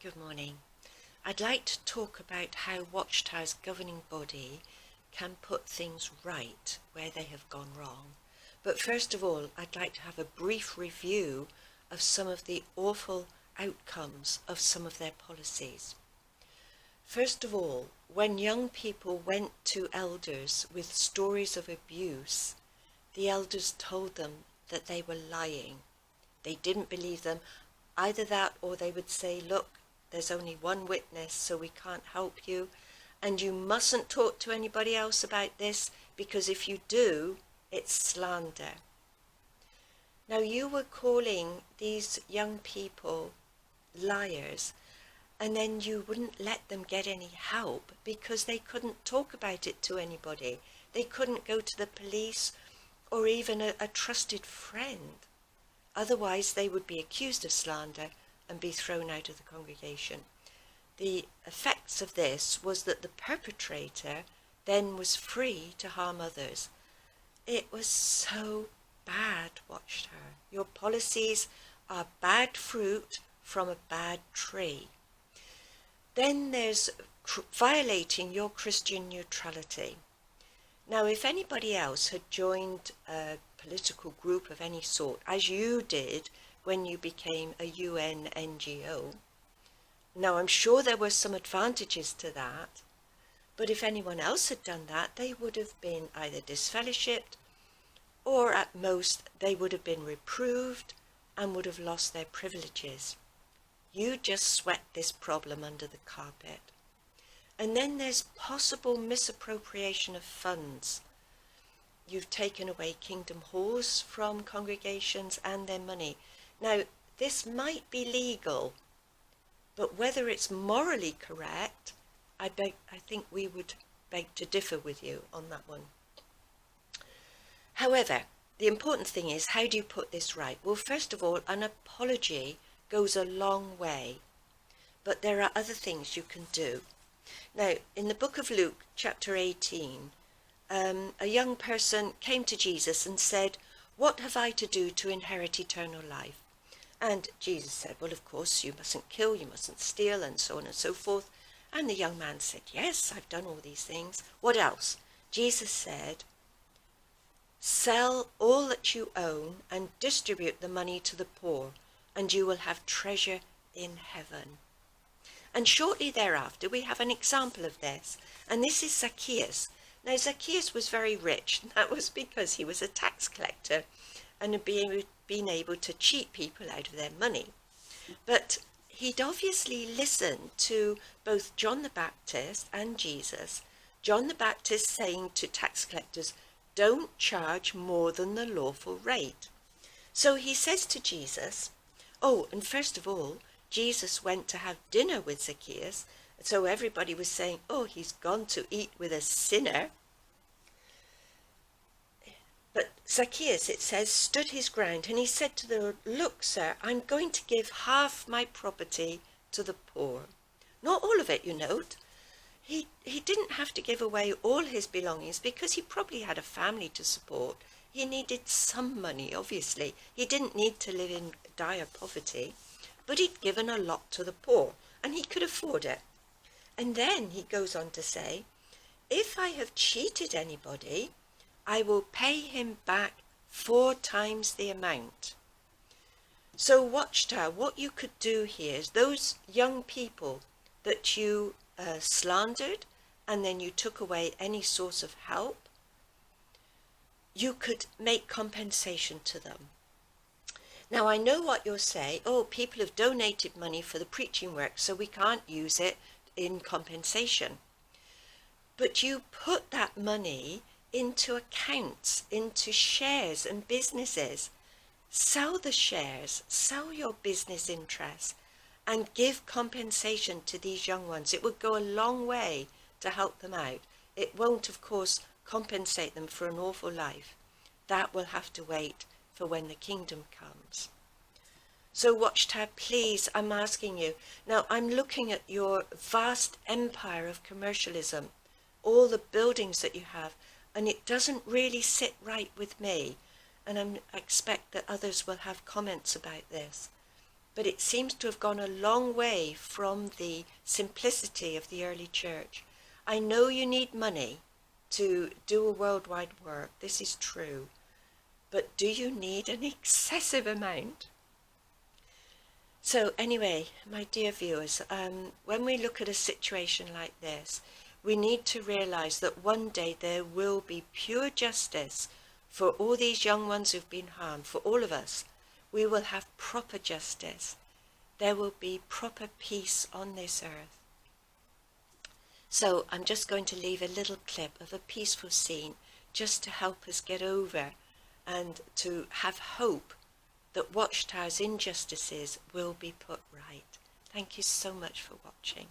Good morning. I'd like to talk about how Watchtower's governing body can put things right where they have gone wrong. But first of all, I'd like to have a brief review of some of the awful outcomes of some of their policies. First of all, when young people went to elders with stories of abuse, the elders told them that they were lying. They didn't believe them. Either that, or they would say, look, there's only one witness, so we can't help you, and you mustn't talk to anybody else about this, because if you do, it's slander. Now, you were calling these young people liars, and then you wouldn't let them get any help because they couldn't talk about it to anybody. They couldn't go to the police or even a trusted friend. Otherwise, they would be accused of slander and be thrown out of the congregation. The effects of this was that the perpetrator then was free to harm others. It was so bad, Watchtower. Your policies are bad fruit from a bad tree. Then there's violating your Christian neutrality. Now, if anybody else had joined a political group of any sort, as you did when you became a UN NGO, now I'm sure there were some advantages to that, but if anyone else had done that, they would have been either disfellowshipped, or at most they would have been reproved and would have lost their privileges. You just swept this problem under the carpet. And then there's possible misappropriation of funds. You've taken away kingdom halls from congregations and their money. Now, this might be legal, but whether it's morally correct, I think we would beg to differ with you on that one. However, the important thing is, how do you put this right? Well, first of all, an apology goes a long way, but there are other things you can do. Now, in the book of Luke, chapter 18, a young person came to Jesus and said, "What have I to do to inherit eternal life?" And Jesus said, well, of course, you mustn't kill, you mustn't steal, and so on and so forth. And the young man said, yes, I've done all these things. What else? Jesus said, sell all that you own and distribute the money to the poor, and you will have treasure in heaven. And shortly thereafter, we have an example of this. And this is Zacchaeus. Now, Zacchaeus was very rich. That was because he was a tax collector and had been able to cheat people out of their money. But he'd obviously listened to both John the Baptist and Jesus. John the Baptist saying to tax collectors, don't charge more than the lawful rate. So he says to Jesus, oh, and first of all, Jesus went to have dinner with Zacchaeus, so everybody was saying, oh, he's gone to eat with a sinner. But Zacchaeus, it says, stood his ground, and he said to the Lord, look, sir, I'm going to give half my property to the poor. Not all of it, you note. He didn't have to give away all his belongings because he probably had a family to support. He needed some money, obviously. He didn't need to live in dire poverty. But he'd given a lot to the poor, and he could afford it. And then he goes on to say, if I have cheated anybody, I will pay him back 4 times the amount. So Watchtower, what you could do here is those young people that you slandered, and then you took away any source of help, you could make compensation to them. Now, I know what you'll say, oh, people have donated money for the preaching work, so we can't use it in compensation. But you put that money into accounts, into shares and businesses. Sell the shares, sell your business interests, and give compensation to these young ones. It would go a long way to help them out. It won't, of course, compensate them for an awful life. That will have to wait for when the kingdom comes. So Watchtower, please, I'm asking you. Now, I'm looking at your vast empire of commercialism, all the buildings that you have, and it doesn't really sit right with me. And I expect that others will have comments about this. but it seems to have gone a long way from the simplicity of the early church. I know you need money to do a worldwide work. This is true. But do you need an excessive amount? So anyway, my dear viewers, when we look at a situation like this, we need to realize that one day there will be pure justice for all these young ones who've been harmed, for all of us. We will have proper justice. There will be proper peace on this earth. So I'm just going to leave a little clip of a peaceful scene just to help us get over and to have hope that Watchtower's injustices will be put right. Thank you so much for watching.